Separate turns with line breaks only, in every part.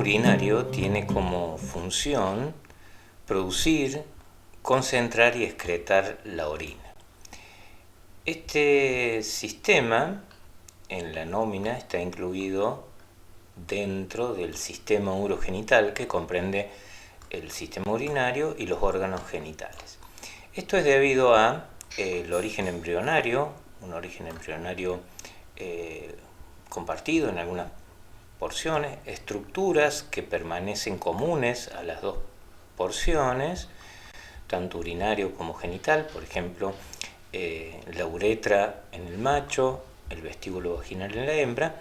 urinario tiene como función producir, concentrar y excretar la orina. Este sistema en la nómina está incluido dentro del sistema urogenital, que comprende el sistema urinario y los órganos genitales. Esto es debido a el origen embrionario, un origen embrionario compartido en algunas porciones, estructuras que permanecen comunes a las dos porciones, tanto urinario como genital, por ejemplo, la uretra en el macho, el vestíbulo vaginal en la hembra,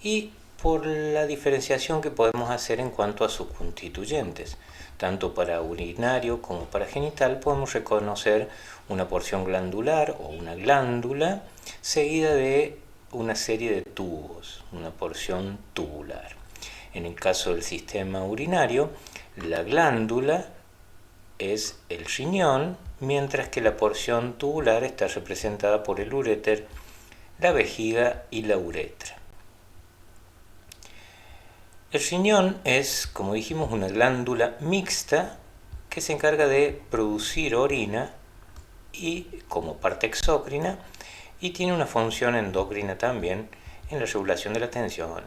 y por la diferenciación que podemos hacer en cuanto a sus constituyentes. Tanto para urinario como para genital podemos reconocer una porción glandular o una glándula seguida de una serie de tubos, una porción tubular. En el caso del sistema urinario, la glándula es el riñón, mientras que la porción tubular está representada por el uréter, la vejiga y la uretra. El riñón es, como dijimos, una glándula mixta que se encarga de producir orina y como parte exócrina, y tiene una función endocrina también en la regulación de la tensión,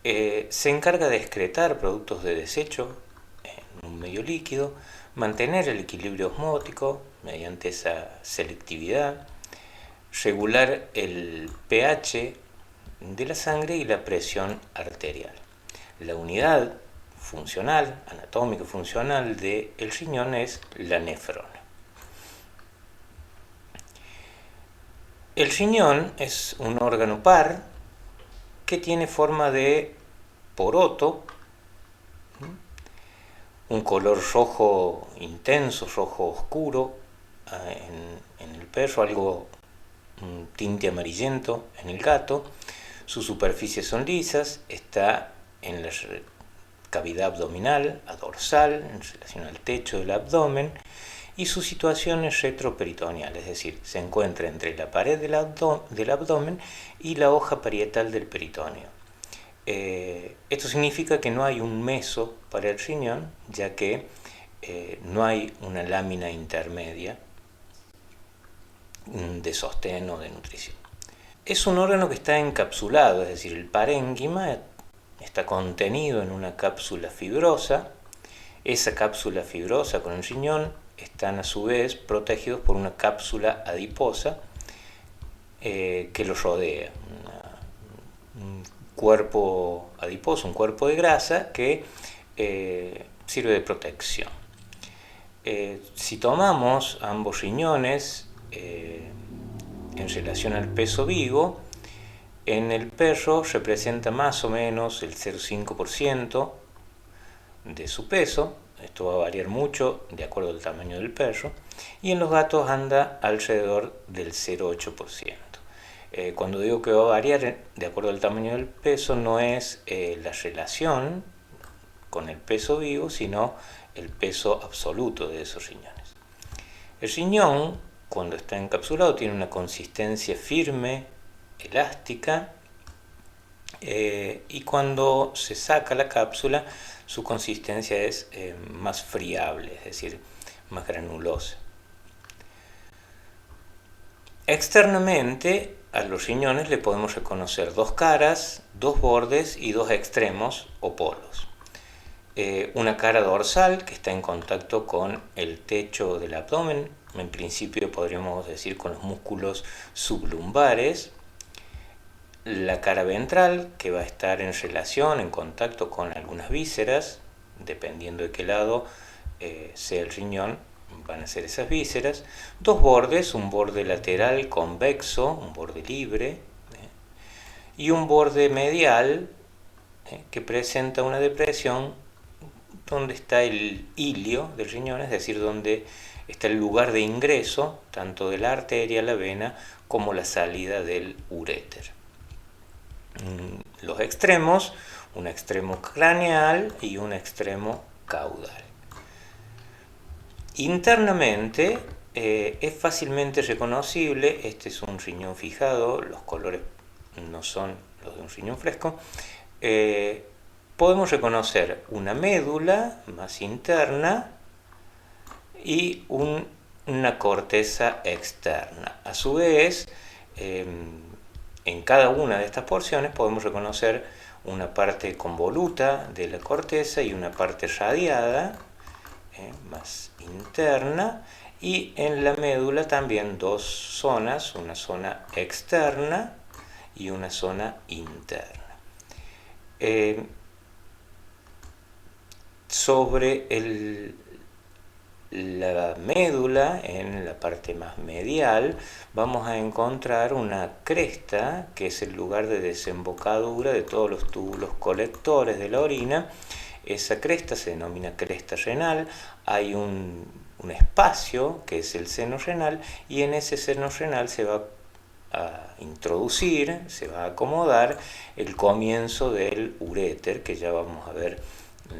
etc. Se encarga de excretar productos de desecho en un medio líquido, mantener el equilibrio osmótico mediante esa selectividad, regular el pH de la sangre y la presión arterial. La unidad funcional, anatómica funcional del riñón es la nefrona. El riñón es un órgano par que tiene forma de poroto, un color rojo intenso, rojo oscuro en el perro, algo un tinte amarillento en el gato. Sus superficies son lisas, está en la cavidad abdominal, dorsal, en relación al techo del abdomen, y su situación es retroperitoneal, es decir, se encuentra entre la pared del abdomen y la hoja parietal del peritoneo. Esto significa que no hay un meso para el riñón, ya que no hay una lámina intermedia de sostén o de nutrición. Es un órgano que está encapsulado, es decir, el parénquima está contenido en una cápsula fibrosa. Esa cápsula fibrosa con el riñón están a su vez protegidos por una cápsula adiposa que los rodea, un cuerpo adiposo, un cuerpo de grasa que sirve de protección. Si tomamos ambos riñones en relación al peso vivo, en el perro representa más o menos el 0,5% de su peso. Esto va a variar mucho de acuerdo al tamaño del perro, y en los gatos anda alrededor del 0,8%. Cuando digo que va a variar de acuerdo al tamaño del peso, no es la relación con el peso vivo, sino el peso absoluto de esos riñones. El riñón, cuando está encapsulado, tiene una consistencia firme, elástica, y cuando se saca la cápsula, su consistencia es más friable, es decir, más granulosa. Externamente, a los riñones le podemos reconocer dos caras, dos bordes y dos extremos o polos. Una cara dorsal que está en contacto con el techo del abdomen, en principio podríamos decir con los músculos sublumbares. La cara ventral, que va a estar en relación, en contacto con algunas vísceras, dependiendo de qué lado sea el riñón, van a ser esas vísceras. Dos bordes, un borde lateral convexo, un borde libre, y un borde medial que presenta una depresión donde está el ilio del riñón, es decir, donde está el lugar de ingreso tanto de la arteria, la vena, como la salida del uréter. Los extremos, un extremo craneal y un extremo caudal. Internamente es fácilmente reconocible. Este es un riñón fijado, los colores no son los de un riñón fresco. podemos reconocer una médula más interna y una corteza externa. A su vez, en cada una de estas porciones podemos reconocer una parte convoluta de la corteza y una parte radiada, más interna, y en la médula también dos zonas, una zona externa y una zona interna. Sobre la médula, en la parte más medial, vamos a encontrar una cresta, que es el lugar de desembocadura de todos los túbulos colectores de la orina. Esa cresta se denomina cresta renal. Hay un espacio, que es el seno renal, y en ese seno renal se va a introducir, se va a acomodar el comienzo del uréter, que ya vamos a ver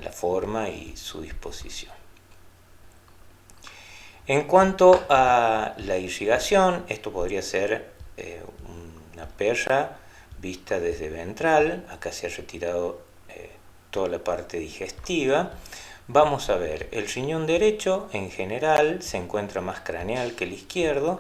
la forma y su disposición. En cuanto a la irrigación, esto podría ser una perra vista desde ventral. Acá se ha retirado toda la parte digestiva. Vamos a ver, el riñón derecho en general se encuentra más craneal que el izquierdo.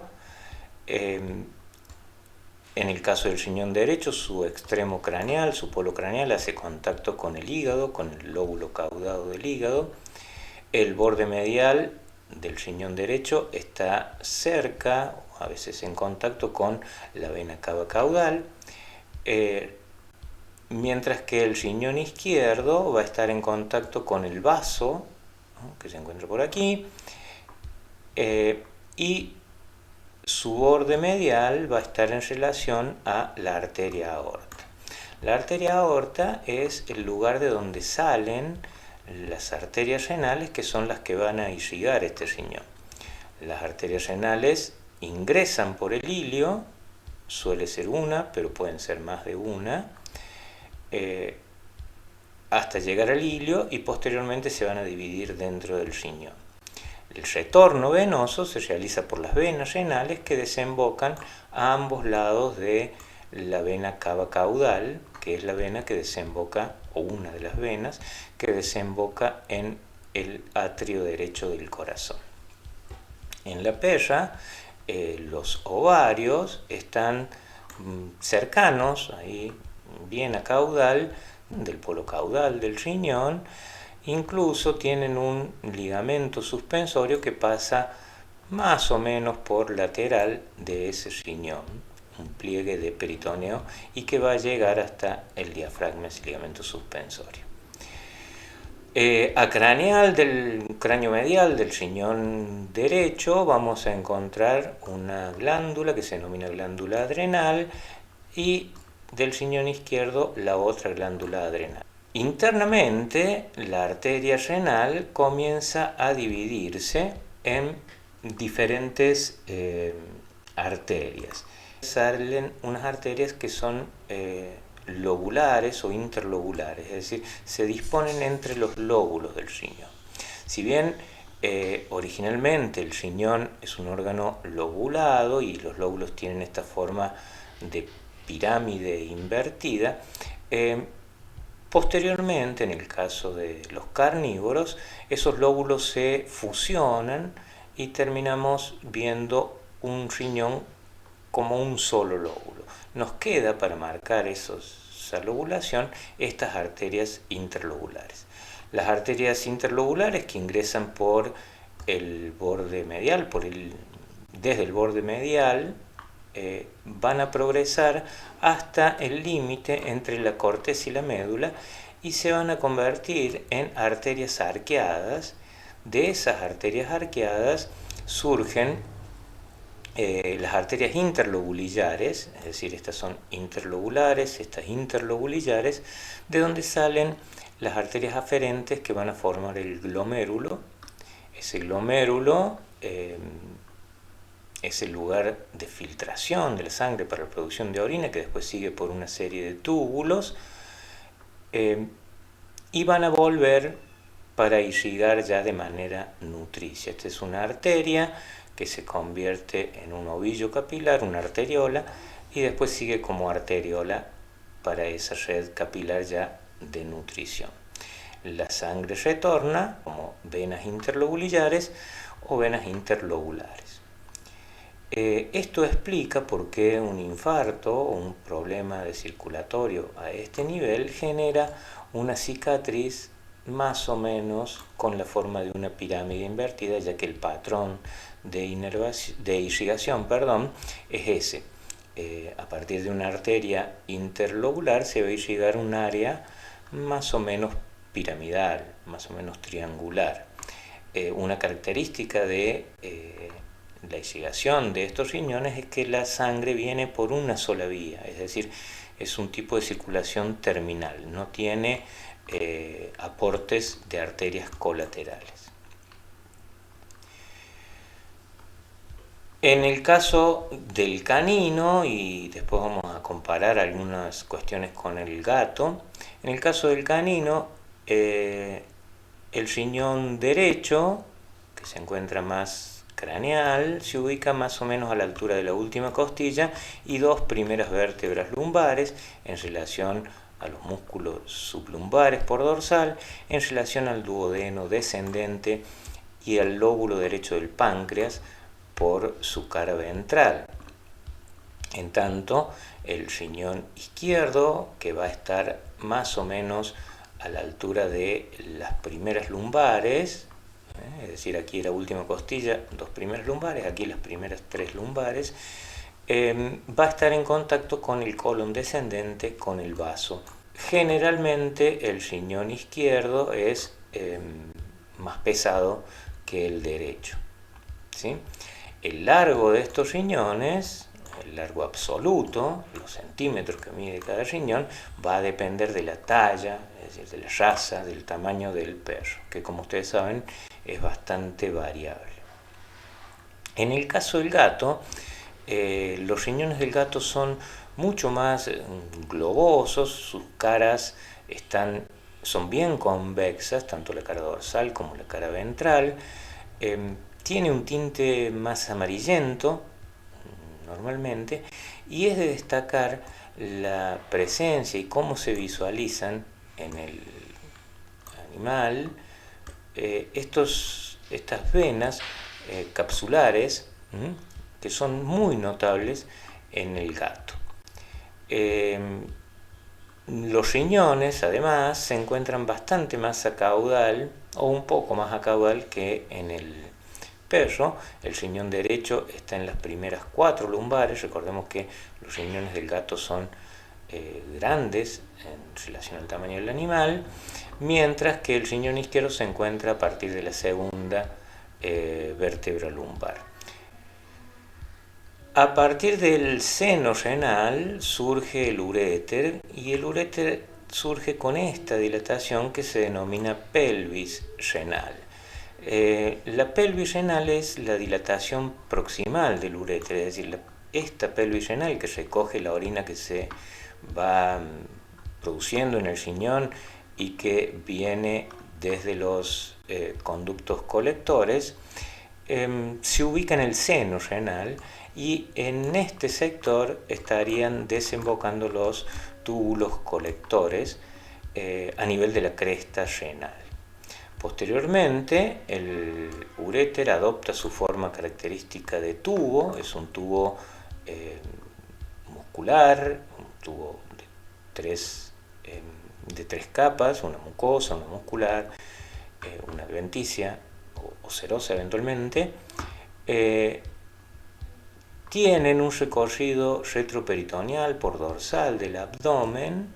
En el caso del riñón derecho, su extremo craneal, su polo craneal, hace contacto con el hígado, con el lóbulo caudado del hígado. El borde medial del riñón derecho está cerca, a veces en contacto con la vena cava caudal, mientras que el riñón izquierdo va a estar en contacto con el vaso, ¿no?, que se encuentra por aquí, y su borde medial va a estar en relación a la arteria aorta. La arteria aorta es el lugar de donde salen las arterias renales, que son las que van a irrigar este riñón. Las arterias renales ingresan por el ilio, suele ser una, pero pueden ser más de una, hasta llegar al ilio, y posteriormente se van a dividir dentro del riñón. El retorno venoso se realiza por las venas renales, que desembocan a ambos lados de la vena cava caudal, que es la vena que desemboca, o una de las venas, que desemboca en el atrio derecho del corazón. En la perra, los ovarios están cercanos, ahí bien a caudal, del polo caudal del riñón. Incluso tienen un ligamento suspensorio que pasa más o menos por lateral de ese riñón, un pliegue de peritoneo, y que va a llegar hasta el diafragma, ese ligamento suspensorio. Acraneal del cráneo medial del riñón derecho vamos a encontrar una glándula que se denomina glándula adrenal, y del riñón izquierdo la otra glándula adrenal. Internamente, la arteria renal comienza a dividirse en diferentes arterias. Salen unas arterias que son lobulares o interlobulares, es decir, se disponen entre los lóbulos del riñón. Si bien originalmente el riñón es un órgano lobulado y los lóbulos tienen esta forma de pirámide invertida, posteriormente, en el caso de los carnívoros, esos lóbulos se fusionan y terminamos viendo un riñón como un solo lóbulo. Nos queda, para marcar esa lobulación, estas arterias interlobulares. Las arterias interlobulares, que ingresan por el borde medial, desde el borde medial, van a progresar hasta el límite entre la corteza y la médula, y se van a convertir en arterias arqueadas. De esas arterias arqueadas surgen las arterias interlobulillares, es decir, estas son interlobulares, estas interlobulillares, de donde salen las arterias aferentes, que van a formar el glomérulo. Ese glomérulo es el lugar de filtración de la sangre para la producción de orina, que después sigue por una serie de túbulos, y van a volver para irrigar ya de manera nutricia. Esta es una arteria que se convierte en un ovillo capilar, una arteriola, y después sigue como arteriola para esa red capilar ya de nutrición. La sangre retorna como venas interlobulillares o venas interlobulares. Esto explica por qué un infarto o un problema de circulatorio a este nivel genera una cicatriz más o menos con la forma de una pirámide invertida, ya que el patrón de irrigación es ese. A partir de una arteria interlobular se va a irrigar un área más o menos piramidal, más o menos triangular. Una característica de la irrigación de estos riñones es que la sangre viene por una sola vía, es decir, es un tipo de circulación terminal, no tiene aportes de arterias colaterales. En el caso del canino, y después vamos a comparar algunas cuestiones con el gato, en el caso del canino, el riñón derecho, que se encuentra más craneal, se ubica más o menos a la altura de la última costilla y dos primeras vértebras lumbares en relación a los músculos sublumbares por dorsal, en relación al duodeno descendente y al lóbulo derecho del páncreas por su cara ventral. En tanto, el riñón izquierdo, que va a estar más o menos a la altura de las primeras lumbares, es decir, aquí la última costilla, dos primeras lumbares, aquí las primeras tres lumbares, va a estar en contacto con el colon descendente, con el vaso. Generalmente el riñón izquierdo es más pesado que el derecho, ¿sí? El largo de estos riñones, el largo absoluto, los centímetros que mide cada riñón, va a depender de la talla, es decir, de la raza, del tamaño del perro, que como ustedes saben es bastante variable. En el caso del gato, los riñones del gato son mucho más globosos, sus caras son bien convexas, tanto la cara dorsal como la cara ventral. Tiene un tinte más amarillento, normalmente, y es de destacar la presencia y cómo se visualizan en el animal estas venas capsulares, que son muy notables en el gato. Los riñones, además, se encuentran bastante más a caudal, o un poco más a caudal que en el perro. El riñón derecho está en las primeras 4 lumbares. Recordemos que los riñones del gato son grandes en relación al tamaño del animal, mientras que el riñón izquierdo se encuentra a partir de la segunda vértebra lumbar. A partir del seno renal surge el uréter, y el uréter surge con esta dilatación que se denomina pelvis renal. La pelvis renal es la dilatación proximal del uréter, es decir, esta pelvis renal que recoge la orina que se va produciendo en el riñón y que viene desde los conductos colectores, se ubica en el seno renal, y en este sector estarían desembocando los túbulos colectores a nivel de la cresta renal. Posteriormente, el uréter adopta su forma característica de tubo, es un tubo muscular, un tubo de tres capas, una mucosa, una muscular, una adventicia o serosa eventualmente. Tienen un recorrido retroperitoneal por dorsal del abdomen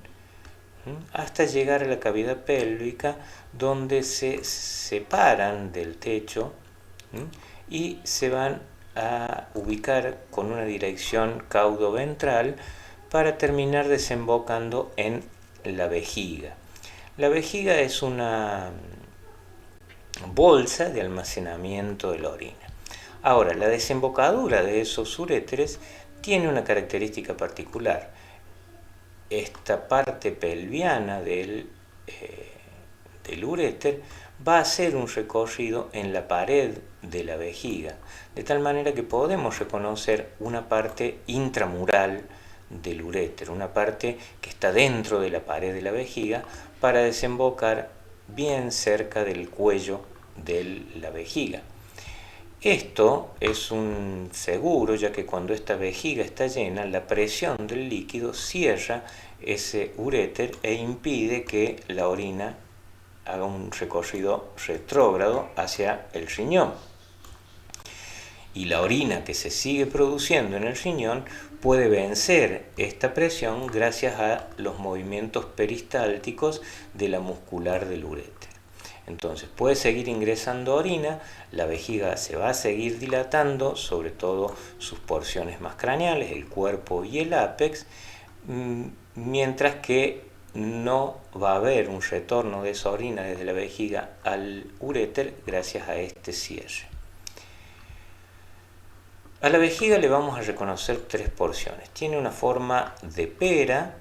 hasta llegar a la cavidad pélvica, donde se separan del techo y se van a ubicar con una dirección caudoventral para terminar desembocando en la vejiga. La vejiga es una bolsa de almacenamiento de la orina. Ahora, la desembocadura de esos uréteres tiene una característica particular. Esta parte pelviana del uréter va a hacer un recorrido en la pared de la vejiga, de tal manera que podemos reconocer una parte intramural del uréter, una parte que está dentro de la pared de la vejiga, para desembocar bien cerca del cuello de la vejiga. Esto es un seguro, ya que cuando esta vejiga está llena, la presión del líquido cierra ese uréter e impide que la orina haga un recorrido retrógrado hacia el riñón. Y la orina que se sigue produciendo en el riñón puede vencer esta presión gracias a los movimientos peristálticos de la muscular del uréter. Entonces puede seguir ingresando orina, la vejiga se va a seguir dilatando, sobre todo sus porciones más craneales, el cuerpo y el ápex, mientras que no va a haber un retorno de esa orina desde la vejiga al uréter gracias a este cierre. A la vejiga le vamos a reconocer tres porciones. Tiene una forma de pera,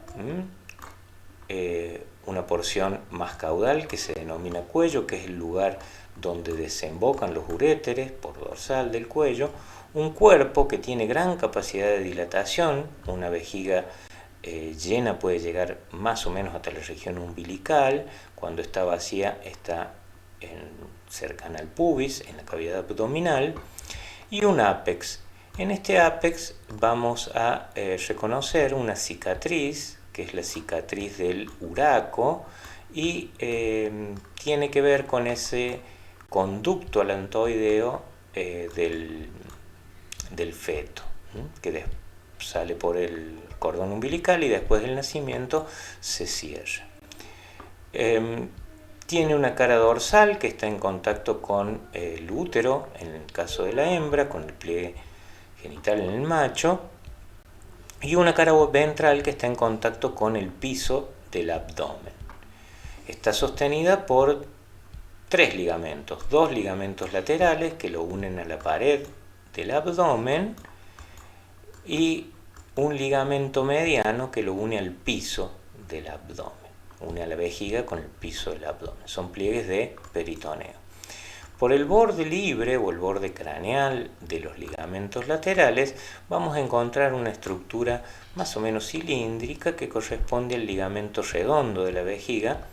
una porción más caudal que se denomina cuello, que es el lugar donde desembocan los uréteres por dorsal del cuello, un cuerpo que tiene gran capacidad de dilatación, una vejiga llena puede llegar más o menos hasta la región umbilical, cuando está vacía está cercana al pubis, en la cavidad abdominal, y un ápex. En este ápex vamos a reconocer una cicatriz, que es la cicatriz del uraco, y tiene que ver con ese conducto alantoideo del feto, que sale por el cordón umbilical y después del nacimiento se cierra. Tiene una cara dorsal que está en contacto con el útero, en el caso de la hembra, con el pliegue genital en el macho, y una cara ventral que está en contacto con el piso del abdomen. Está sostenida por tres ligamentos, dos ligamentos laterales que lo unen a la pared del abdomen y un ligamento mediano que lo une al piso del abdomen, une a la vejiga con el piso del abdomen. Son pliegues de peritoneo. Por el borde libre o el borde craneal de los ligamentos laterales vamos a encontrar una estructura más o menos cilíndrica que corresponde al ligamento redondo de la vejiga,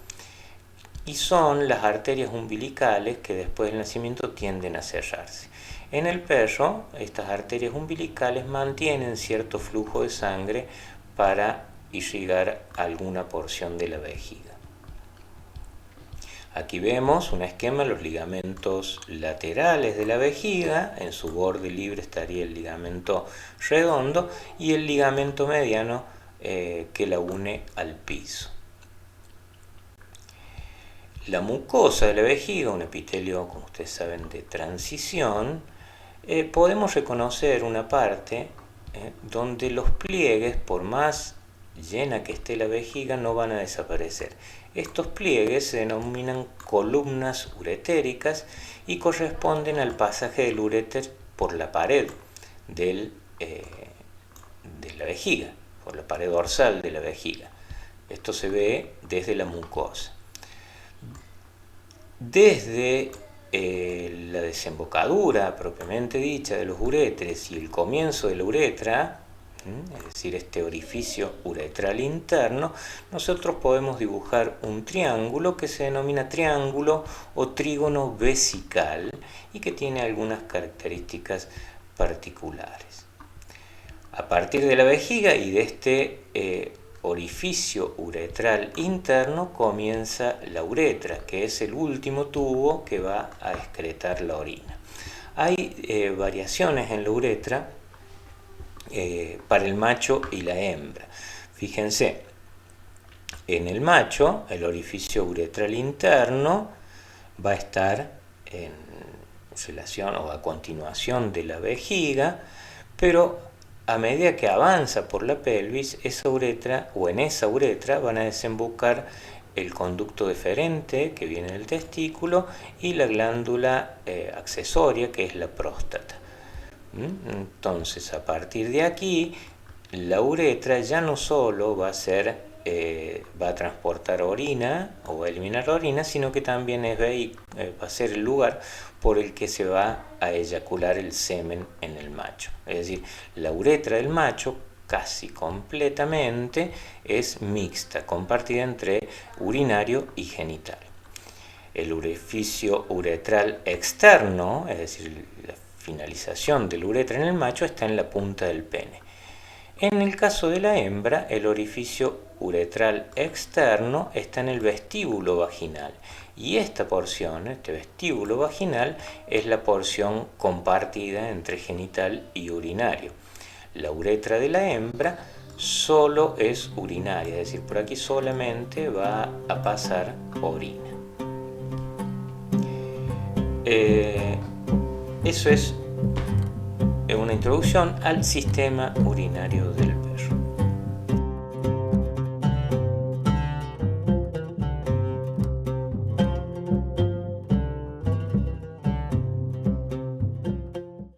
y son las arterias umbilicales que después del nacimiento tienden a cerrarse. En el perro, estas arterias umbilicales mantienen cierto flujo de sangre para irrigar alguna porción de la vejiga. Aquí vemos un esquema de los ligamentos laterales de la vejiga. En su borde libre estaría el ligamento redondo y el ligamento mediano que la une al piso. La mucosa de la vejiga, un epitelio, como ustedes saben, de transición, podemos reconocer una parte donde los pliegues, por más llena que esté la vejiga, no van a desaparecer. Estos pliegues se denominan columnas uretéricas y corresponden al pasaje del uréter por la pared de la vejiga, por la pared dorsal de la vejiga. Esto se ve desde la mucosa. Desde la desembocadura propiamente dicha de los uréteres y el comienzo de la uretra, es decir, este orificio uretral interno, nosotros podemos dibujar un triángulo que se denomina triángulo o trígono vesical y que tiene algunas características particulares. A partir de la vejiga y de este orificio uretral interno comienza la uretra, que es el último tubo que va a excretar la orina. Hay variaciones en la uretra para el macho y la hembra. Fíjense, en el macho el orificio uretral interno va a estar en relación o a continuación de la vejiga, pero a medida que avanza por la pelvis, esa uretra van a desembocar el conducto deferente que viene del testículo y la glándula accesoria, que es la próstata. Entonces, a partir de aquí, la uretra ya no solo va a transportar orina o va a eliminar orina, sino que también va a ser el lugar por el que se va a eyacular el semen en el macho. Es decir, la uretra del macho casi completamente es mixta, compartida entre urinario y genital. El orificio uretral externo, es decir, la finalización de la uretra en el macho, está en la punta del pene. En el caso de la hembra, el orificio uretral externo está en el vestíbulo vaginal, y esta porción, este vestíbulo vaginal, es la porción compartida entre genital y urinario. La uretra de la hembra solo es urinaria, es decir, por aquí solamente va a pasar orina. Eso es una introducción al sistema urinario del